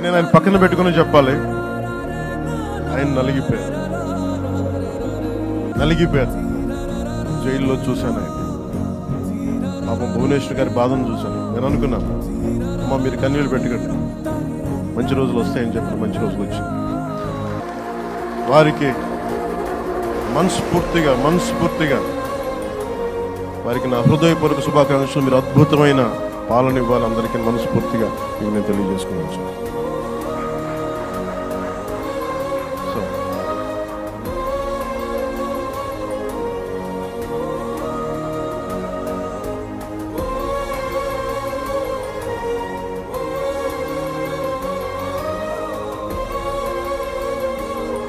నేను ఆయన పక్కన పెట్టుకుని చెప్పాలి, ఆయన నలిగిపోయారు. జైల్లో చూశాను ఆయన. పాపం భువనేశ్వర్ గారి బాధను చూశాను. నేను అనుకున్నాను, అమ్మ మీరు కన్నీళ్ళు పెట్టకండి, మంచి రోజులు వస్తాయని చెప్పిన మంచి రోజులు వచ్చింది. వారికి మనస్ఫూర్తిగా వారికి నా హృదయపూర్వక శుభాకాంక్షలు. మీరు అద్భుతమైన పాలన ఇవ్వాలి అందరికీ మనస్ఫూర్తిగా మీకు నేను తెలియజేసుకున్నాను.